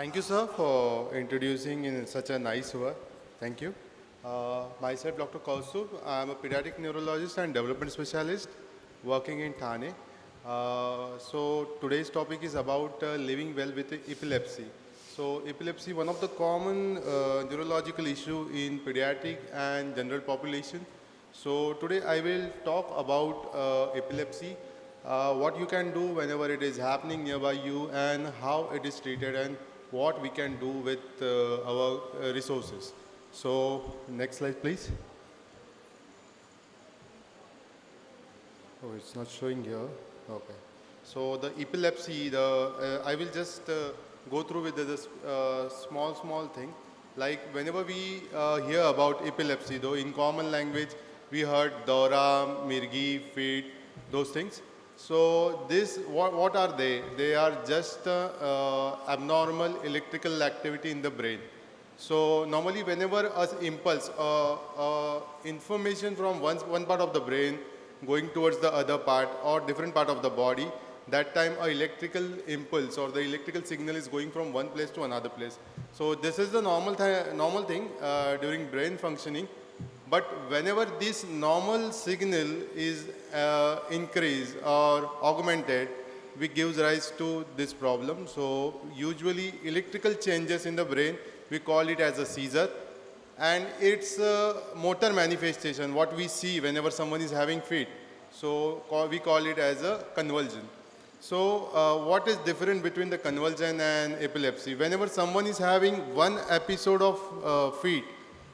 Thank you, sir, for introducing in such a nice way. Thank you. Myself, Dr. Kaustubh. I am a pediatric neurologist and development specialist working in Thane. So today's topic is about living well with epilepsy. So epilepsy, one of the common neurological issue in pediatric and general population. So today I will talk about epilepsy, what you can do whenever it is happening nearby you, and how it is treated, and what we can do with our resources. So next slide, please. Oh, it's not showing here. Okay. So the epilepsy, I will just go through with the small thing. Like whenever we hear about epilepsy, though in common language we heard Dora, Mirgi, Fit, those things. So what are they? They are just abnormal electrical activity in the brain. So normally whenever us impulse, information from one part of the brain going towards the other part or different part of the body, that time a electrical impulse or the electrical signal is going from one place to another place. So this is the normal thing during brain functioning. But whenever this normal signal is increased or augmented, which gives rise to this problem. So usually electrical changes in the brain, we call it as a seizure. And it's a motor manifestation, what we see whenever someone is having fit. So we call it as a convulsion. So what is different between the convulsion and epilepsy? Whenever someone is having one episode of fit,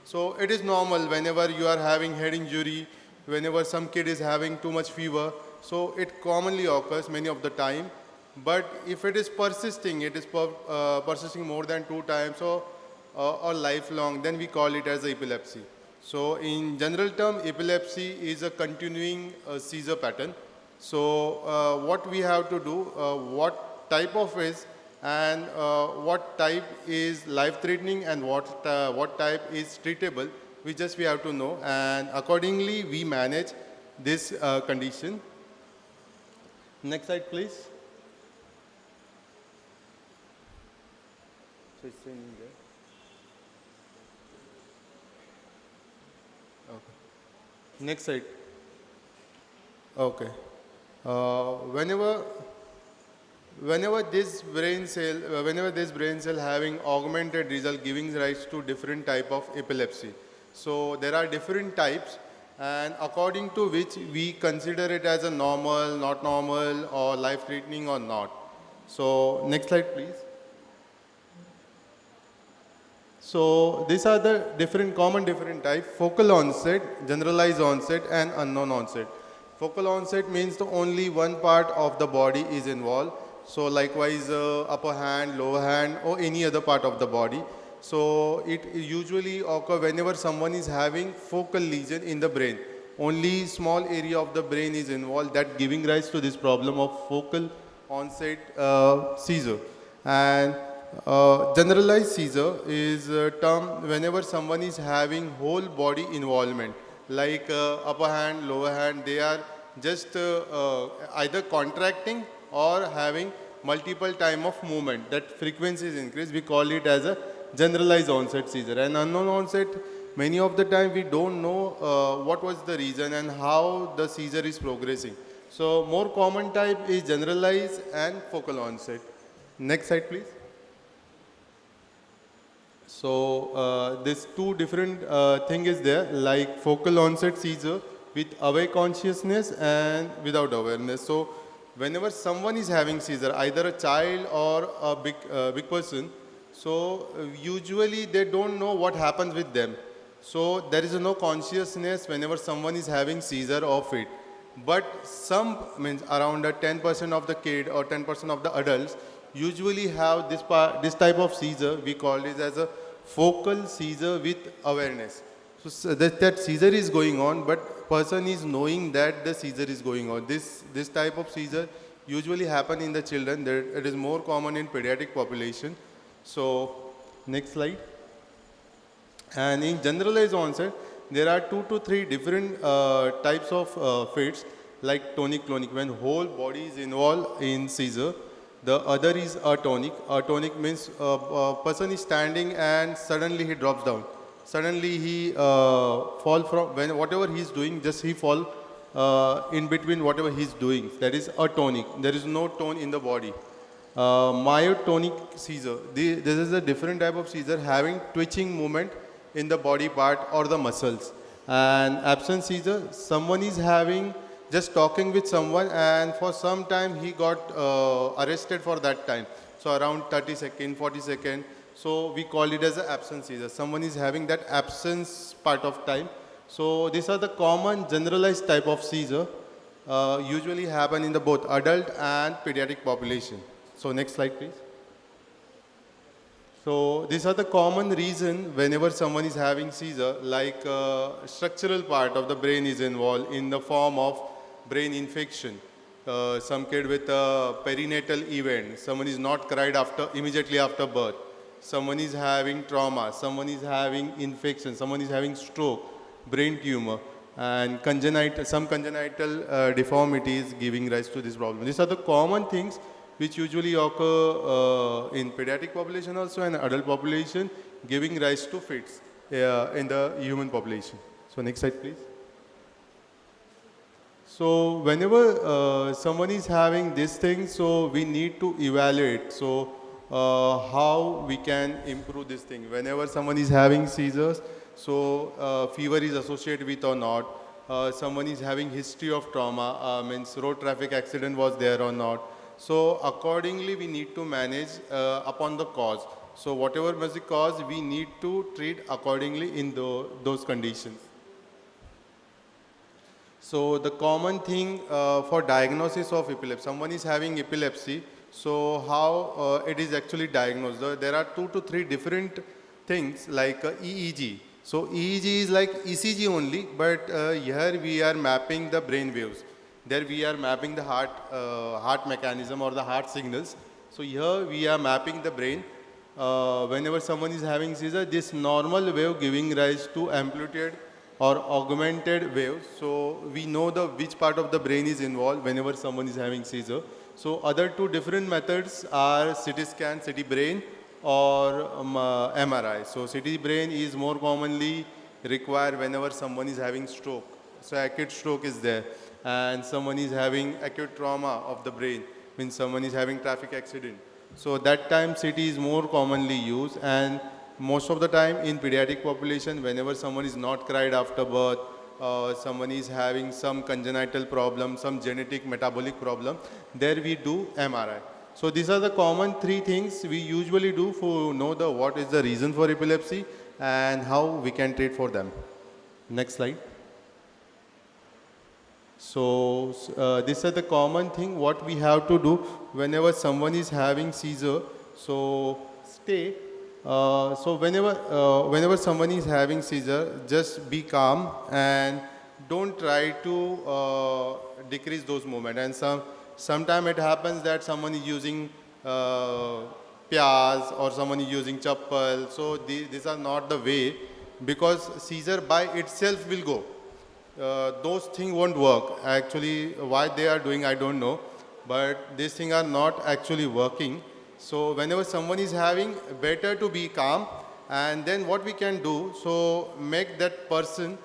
so it is normal whenever you are having head injury, whenever some kid is having too much fever. So it commonly occurs many of the time. But if it is persisting, it is persisting more than 2 times or lifelong, then we call it as epilepsy. So in general term, epilepsy is a continuing seizure pattern. So what we have to do, what type of is, and what type is life-threatening and what type is treatable, we have to know, and accordingly we manage this condition. Next slide, please. So it's in there. Okay. Next slide. Okay. Whenever this brain cell having augmented result giving rise to different type of epilepsy. So there are different types, and according to which we consider it as a normal, not normal, or life-threatening or not. So next slide, please. So these are the different types: focal onset, generalized onset, and unknown onset. Focal onset means the only one part of the body is involved. So likewise upper hand, lower hand, or any other part of the body. So it usually occurs whenever someone is having focal lesion in the brain. Only small area of the brain is involved, that giving rise to this problem of focal onset seizure. And generalized seizure is a term whenever someone is having whole body involvement, like upper hand, lower hand, they are just either contracting or having multiple time of movement, that frequency is increased. We call it as a generalized onset seizure. And unknown onset, many of the time we don't know what was the reason and how the seizure is progressing. So more common type is generalized and focal onset. Next slide, please. So this two different thing is there, like focal onset seizure with awake consciousness and without awareness. So whenever someone is having seizure, either a child or a big person, so usually they don't know what happens with them. So there is no consciousness whenever someone is having seizure or fit. But some means around 10% of the kid or 10% of the adults usually have this type of seizure. We call it as a focal seizure with awareness. So that seizure is going on, but person is knowing that the seizure is going on. This type of seizure usually happen in the children. It is more common in pediatric population. So next slide. And in generalized onset, there are 2 to 3 different types of fits, like tonic-clonic, when whole body is involved in seizure. The other is atonic. Atonic means a person is standing and suddenly he drops down. Suddenly he fall from when whatever he is doing, just he fall in between whatever he is doing. That is atonic. There is no tone in the body. Myotonic seizure. This is a different type of seizure having twitching movement in the body part or the muscles. And absent seizure, someone is having just talking with someone and for some time he got arrested for that time. So around 30 seconds, 40 seconds. So we call it as an absent seizure. Someone is having that absence part of time. So these are the common generalized type of seizure usually happen in the both adult and pediatric population. So next slide please. So these are the common reason whenever someone is having seizure, like structural part of the brain is involved in the form of brain infection. Some kid with a perinatal event, someone is not cried after immediately after birth. Someone is having trauma, someone is having infection, someone is having stroke, brain tumor, and some congenital deformities giving rise to this problem. These are the common things which usually occur in pediatric population also and adult population, giving rise to fits in the human population. So next slide please. So whenever someone is having this thing, so we need to evaluate. So how we can improve this thing. Whenever someone is having seizures, so fever is associated with or not. Someone is having history of trauma, means road traffic accident was there or not. So accordingly, we need to manage upon the cause. So whatever was the cause, we need to treat accordingly in those conditions. So the common thing for diagnosis of epilepsy, someone is having epilepsy, so how it is actually diagnosed? There are 2 to 3 different things like EEG. So EEG is like ECG only, but here we are mapping the brain waves. There we are mapping the heart mechanism or the heart signals. So here we are mapping the brain. Whenever someone is having seizure, this normal wave giving rise to amplitude or augmented wave. So we know which part of the brain is involved whenever someone is having seizure. So other 2 different methods are CT scan, CT brain, or MRI. So CT brain is more commonly required whenever someone is having stroke. So acute stroke is there. And someone is having acute trauma of the brain, means someone is having traffic accident. So that time CT is more commonly used, and most of the time in pediatric population, whenever someone is not cried after birth, someone is having some congenital problem, some genetic metabolic problem, there we do MRI. So these are the common 3 things we usually do for know what is the reason for epilepsy and how we can treat for them. Next slide. So these are the common thing what we have to do whenever someone is having seizure. So stay. So whenever someone is having seizure, just be calm and don't try to decrease those movements. And sometimes it happens that someone is using pyas or someone is using chappal. So these are not the way, because seizure by itself will go. Those things won't work. Actually, why they are doing, I don't know. But these things are not actually working. So whenever someone is having, better to be calm. And then what we can do, so make that person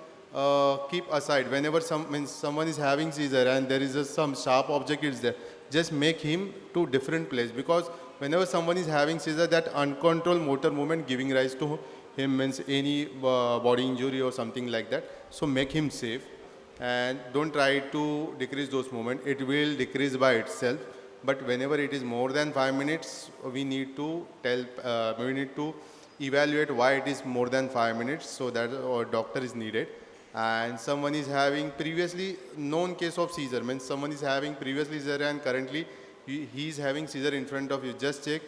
keep aside. Whenever someone is having seizure and there is some sharp object is there, just make him to different place. Because whenever someone is having seizure, that uncontrolled motor movement giving rise to him means any body injury or something like that. So make him safe and don't try to decrease those movements. It will decrease by itself. But whenever it is more than 5 minutes, we need to evaluate why it is more than 5 minutes, so that a doctor is needed. And someone is having previously known case of seizure, means someone is having previously seizure and currently he is having seizure in front of you. Just check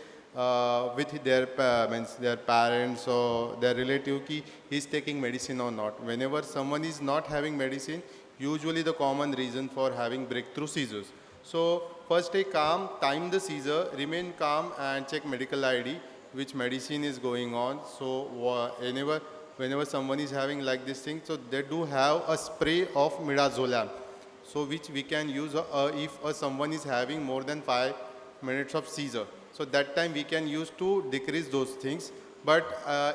with their parents or their relative he is taking medicine or not. Whenever someone is not having medicine, usually the common reason for having breakthrough seizures. So first stay calm, time the seizure, remain calm and check medical ID, which medicine is going on. So whenever someone is having like this thing, so they do have a spray of midazolam, so which we can use if someone is having more than 5 minutes of seizure. So that time we can use to decrease those things. But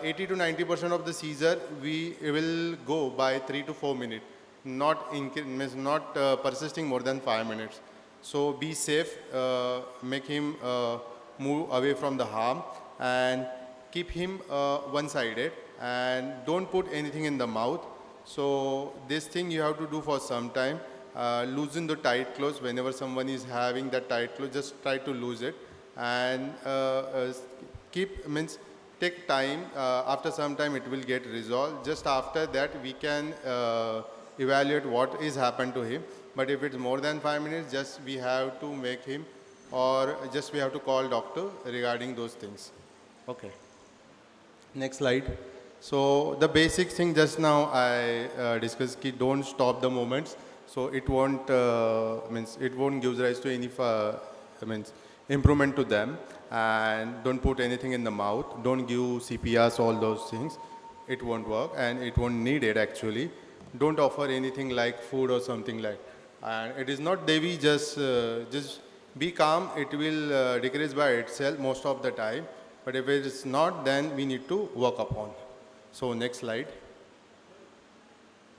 80 to 90% of the seizure we will go by 3 to 4 minutes, means not persisting more than 5 minutes. So be safe, make him move away from the harm, and keep him one-sided, and don't put anything in the mouth. So this thing you have to do for some time. Loosen the tight clothes. Whenever someone is having that tight clothes, just try to lose it, and take time. After some time it will get resolved. Just after that we can evaluate what is happened to him. But if it's more than 5 minutes, just we have to make him, or just we have to call doctor regarding those things. Okay. Next slide. So the basic thing just now I discussed, ki don't stop the movements. So it won't give rise to any improvement to them. And don't put anything in the mouth. Don't give CPRs, all those things. It won't work, and it won't need it actually. Don't offer anything like food or something like. And it is not Devi. Just be calm. It will decrease by itself most of the time. But if it is not, then we need to work upon. So next slide.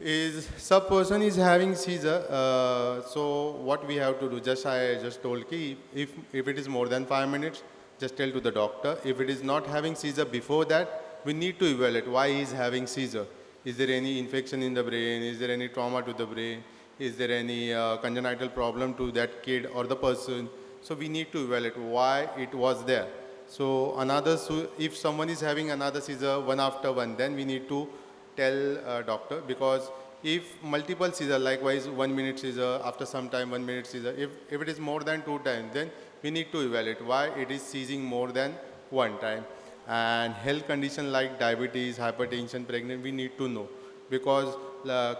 Is some person is having seizure, so what we have to do, I just told ki if it is more than 5 minutes, just tell to the doctor. If it is not having seizure before that, we need to evaluate why he is having seizure. Is there any infection in the brain? Is there any trauma to the brain? Is there any congenital problem to that kid or the person? So we need to evaluate why it was there. So if someone is having another seizure one after one, then we need to tell doctor, because if multiple seizure, likewise 1 minute seizure, after some time 1 minute seizure, if it is more than 2 times, then we need to evaluate why it is seizing more than 1 time. And health condition like diabetes, hypertension, pregnant, we need to know, because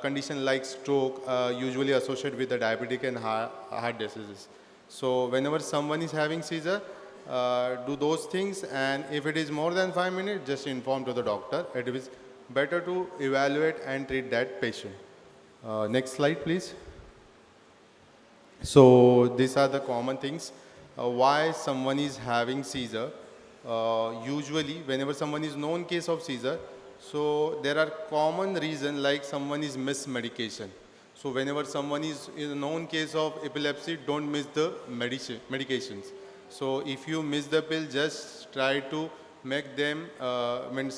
condition like stroke usually associated with the diabetic and heart diseases. So whenever someone is having seizure, do those things, and if it is more than 5 minutes, just inform to the doctor. It is better to evaluate and treat that patient. Next slide, please. So these are the common things. Why someone is having seizure. Usually, whenever someone is known case of seizure, so there are common reason like someone is miss medication. So whenever someone is in a known case of epilepsy, don't miss the medications. So if you miss the pill, just try to make them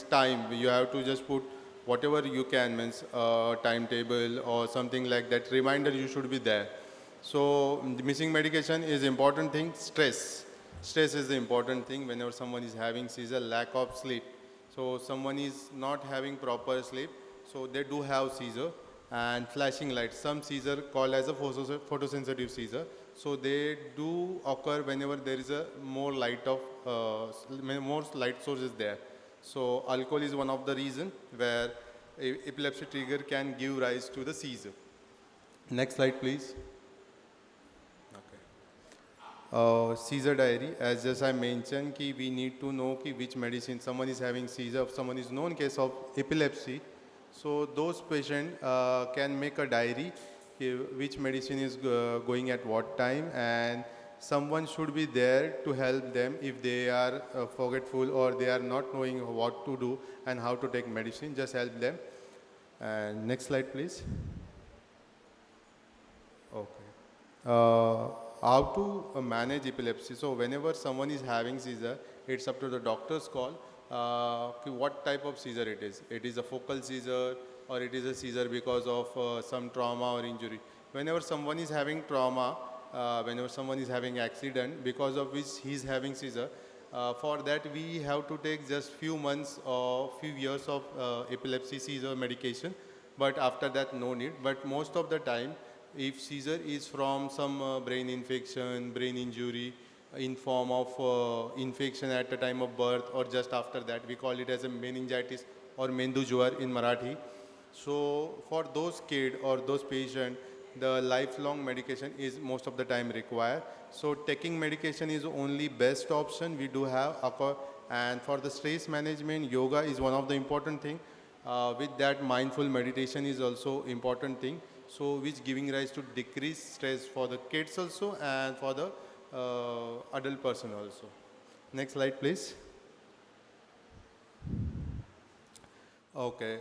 time. You have to just put whatever you can, timetable or something like that. Reminder you should be there. So missing medication is important thing. Stress is the important thing whenever someone is having seizure. Lack of sleep. So someone is not having proper sleep, so they do have seizure. And flashing lights. Some seizure called as a photosensitive seizure. So they do occur whenever there is a more light source is there. So alcohol is one of the reason where epilepsy trigger can give rise to the seizure. Next slide, please. Okay. Seizure diary. As just I mentioned, we need to know which medicine someone is having seizure. If someone is known case of epilepsy, so those patients can make a diary, which medicine is going at what time, and someone should be there to help them if they are forgetful or they are not knowing what to do and how to take medicine. Just help them. And next slide, please. Okay. How to manage epilepsy. So whenever someone is having seizure, it's up to the doctor's call. What type of seizure it is. It is a focal seizure, or it is a seizure because of some trauma or injury. Whenever someone is having trauma, whenever someone is having accident because of which he is having seizure, for that we have to take just few months or few years of epilepsy seizure medication. But after that, no need. But most of the time, if seizure is from some brain infection, brain injury, in form of infection at the time of birth or just after that, we call it as a meningitis or mendu jwar in Marathi. So for those kids or those patients, the lifelong medication is most of the time required. So taking medication is only best option we do have. And for the stress management, yoga is one of the important thing. With that, mindful meditation is also important thing. So which giving rise to decrease stress for the kids also and for the adult person also. Next slide, please. Okay,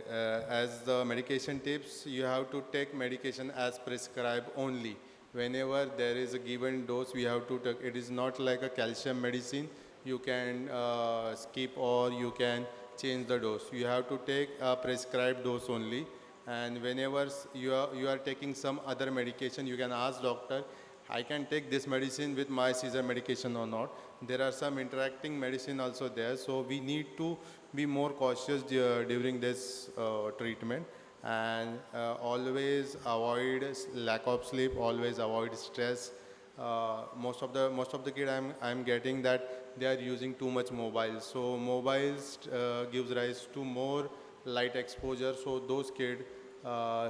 as the medication tips, you have to take medication as prescribed only. Whenever there is a given dose, we have to take. It is not like a calcium medicine. You can skip or you can change the dose. You have to take a prescribed dose only. And whenever you are taking some other medication, you can ask doctor, I can take this medicine with my seizure medication or not. There are some interacting medicine also there, so we need to be more cautious during this treatment, and always avoid lack of sleep, always avoid stress. Most of the kid I'm getting that they are using too much mobile. So mobiles gives rise to more light exposure. So those kid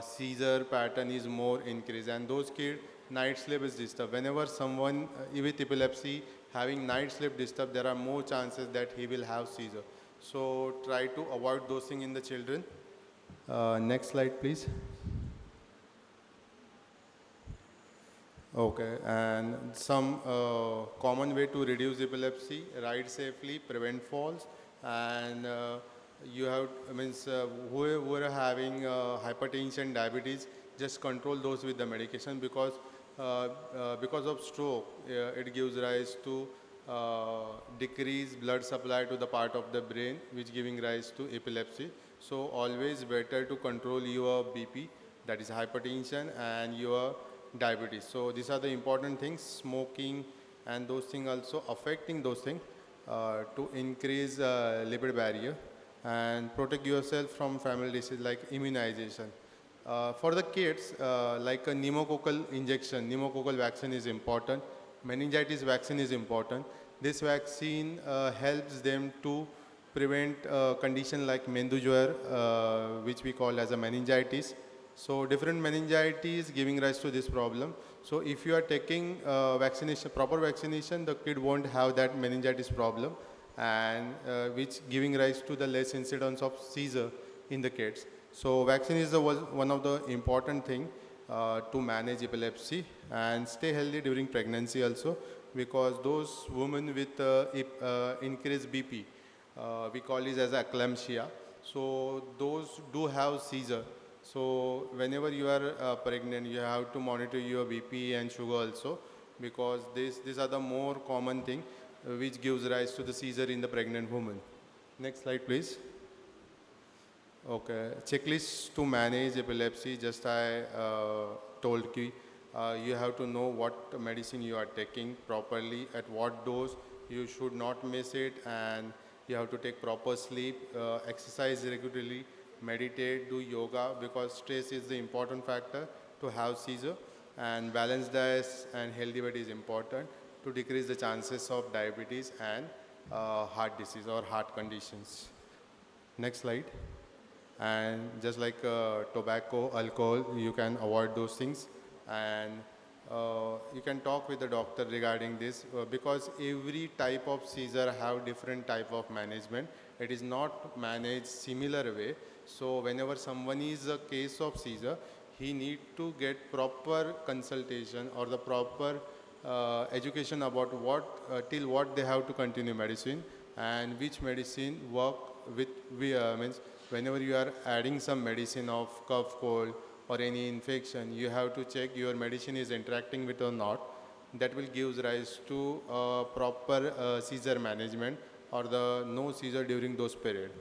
seizure pattern is more increased, and those kid night sleep is disturbed. Whenever someone with epilepsy having night sleep disturbed, there are more chances that he will have seizure. So try to avoid those things in the children. Next slide, please. Okay, and some common way to reduce epilepsy: ride safely, prevent falls, and you have means who are having hypertension, diabetes, just control those with the medication, because of stroke, it gives rise to decreased blood supply to the part of the brain, which giving rise to epilepsy. So always better to control your BP, that is hypertension, and your diabetes. So these are the important things. Smoking and those things also affecting those things to increase lipid barrier and protect yourself from family disease like immunization. For the kids, like a pneumococcal injection, pneumococcal vaccine is important. Meningitis vaccine is important. This vaccine helps them to prevent condition like Mendujwar, which we call as a meningitis. So different meningitis giving rise to this problem. So if you are taking vaccination, proper vaccination, the kid won't have that meningitis problem, and which giving rise to the less incidence of seizure in the kids. So vaccine is one of the important thing to manage epilepsy, and stay healthy during pregnancy also, because those women with increased BP, we call it as eclampsia. So those do have seizure. So whenever you are pregnant, you have to monitor your BP and sugar also, because these are the more common thing which gives rise to the seizure in the pregnant woman. Next slide, please. Okay, checklist to manage epilepsy. Just I told you, you have to know what medicine you are taking properly, at what dose. You should not miss it, and you have to take proper sleep, exercise regularly, meditate, do yoga, because stress is the important factor to have seizure, and balanced diet and healthy weight is important to decrease the chances of diabetes and heart disease or heart conditions. Next slide. And just like tobacco, alcohol, you can avoid those things, and you can talk with the doctor regarding this, because every type of seizure have different type of management. It is not managed similar way. So whenever someone is a case of seizure, he need to get proper consultation or the proper education about till what they have to continue medicine, and which medicine work with means whenever you are adding some medicine of cough, cold or any infection, you have to check your medicine is interacting with or not. That will give rise to proper seizure management or the no seizure during those period.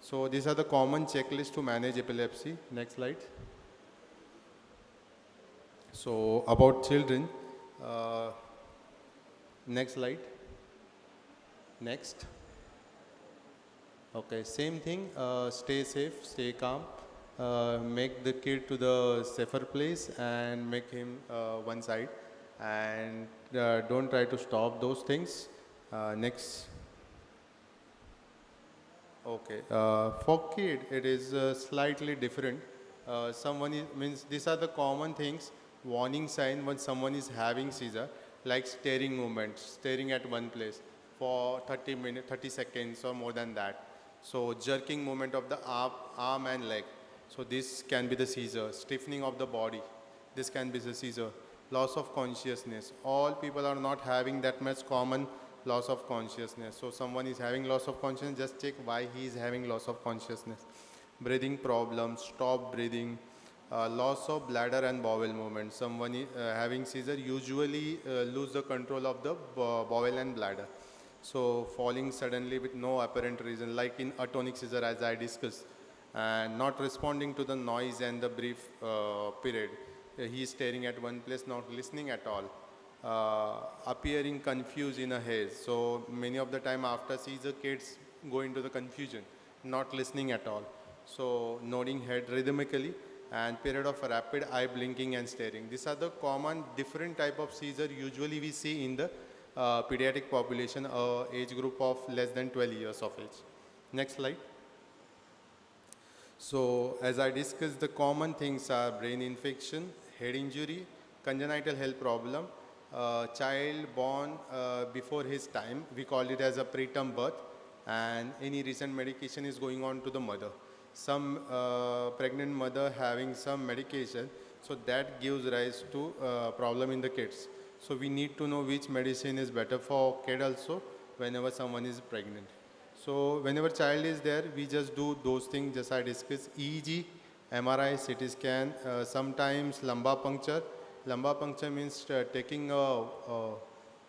So these are the common checklists to manage epilepsy. Next slide. So about children, next slide. Next. Okay, same thing, stay safe, stay calm, make the kid to the safer place and make him one side, and don't try to stop those things. Next. Okay, for kid it is slightly different. Someone is, means these are the common things, warning sign when someone is having seizure, like staring movements, staring at one place for 30 minutes, 30 seconds or more than that. So jerking movement of the arm and leg. So this can be the seizure. Stiffening of the body. This can be the seizure. loss of consciousness. All people are not having that much common loss of consciousness. So someone is having loss of consciousness, just check why he is having loss of consciousness. Breathing problems, stop breathing, loss of bladder and bowel movement. Someone having seizure usually lose the control of the bowel and bladder. So falling suddenly with no apparent reason, like in atonic seizure as I discussed, and not responding to the noise and the brief period. He is staring at one place, not listening at all. Appearing confused in a haze. So many of the time after seizure, kids go into the confusion, not listening at all. So nodding head rhythmically and period of rapid eye blinking and staring. These are the common different type of seizure usually we see in the pediatric population, age group of less than 12 years of age. Next slide. So as I discussed, the common things are brain infection, head injury, congenital health problem, child born before his time, we call it as a preterm birth, and any recent medication is going on to the mother. Some pregnant mother having some medication, so that gives rise to problem in the kids. So we need to know which medicine is better for kid also whenever someone is pregnant. So whenever child is there, we just do those things just I discussed: EEG, MRI, CT scan, sometimes lumbar puncture. Lumbar puncture means taking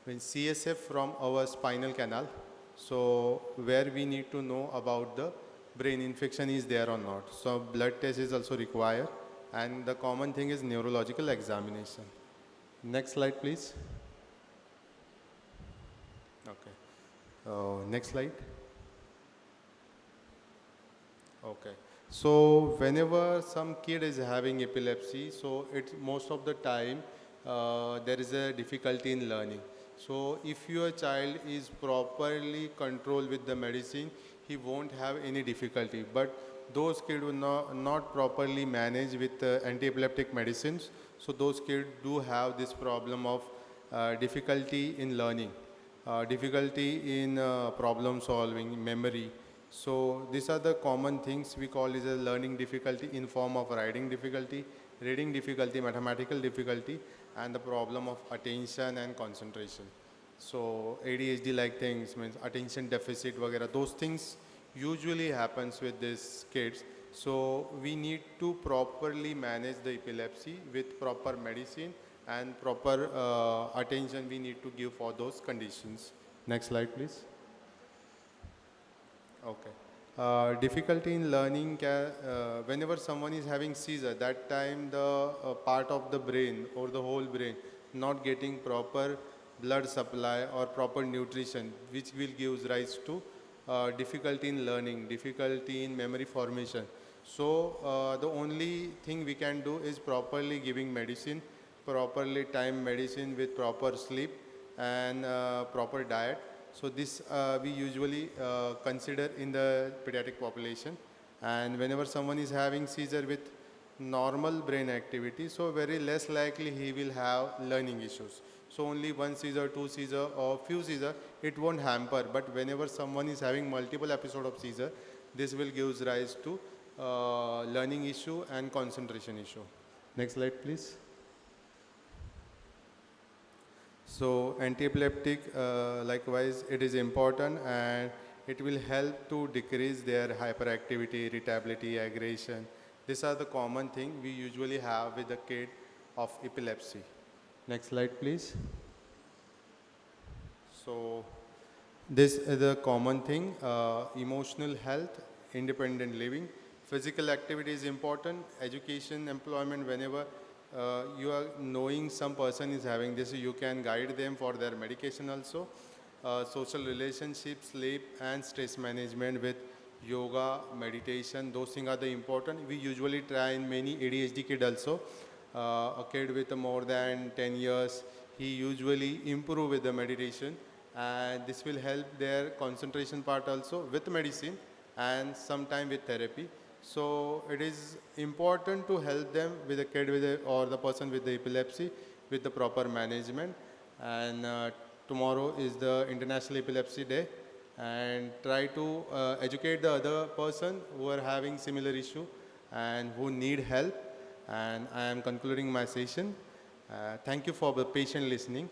CSF from our spinal canal. So where we need to know about the brain infection is there or not. So blood test is also required, and the common thing is neurological examination. Next slide, please. Okay. Next slide. Okay. So whenever some kid is having epilepsy, so it's most of the time there is a difficulty in learning. So if your child is properly controlled with the medicine, he won't have any difficulty. But those kids will not properly managed with anti-epileptic medicines, so those kids do have this problem of difficulty in learning, difficulty in problem solving, memory. So these are the common things we call is a learning difficulty in form of writing difficulty, reading difficulty, mathematical difficulty, and the problem of attention and concentration. So ADHD like things means attention deficit, वगैरह, those things usually happens with these kids. So we need to properly manage the epilepsy with proper medicine and proper attention we need to give for those conditions. Next slide, please. Okay. Difficulty in learning, whenever someone is having seizure, that time the part of the brain or the whole brain not getting proper blood supply or proper nutrition, which will give rise to difficulty in learning, difficulty in memory formation. So the only thing we can do is properly giving medicine, properly timed medicine with proper sleep and proper diet. So this we usually consider in the pediatric population. And whenever someone is having seizure with normal brain activity, so very less likely he will have learning issues. So only one seizure, two seizure or few seizure, it won't hamper. But whenever someone is having multiple episode of seizure, this will give rise to learning issue and concentration issue. Next slide, please. So anti-epileptic, likewise, it is important and it will help to decrease their hyperactivity, irritability, aggression. These are the common things we usually have with the kid of epilepsy. Next slide, please. So this is the common thing, emotional health, independent living. Physical activity is important, education, employment, whenever you are knowing some person is having this, you can guide them for their medication also. Social relationships, sleep and stress management with yoga, meditation, those things are the important. We usually try in many ADHD kid also. A kid with more than 10 years, he usually improve with the meditation, and this will help their concentration part also with medicine and sometime with therapy. So it is important to help them with the kid with or the person with the epilepsy with the proper management. And tomorrow is the International Epilepsy Day, and try to educate the other person who are having similar issue and who need help. And I am concluding my session. Thank you for the patient listening.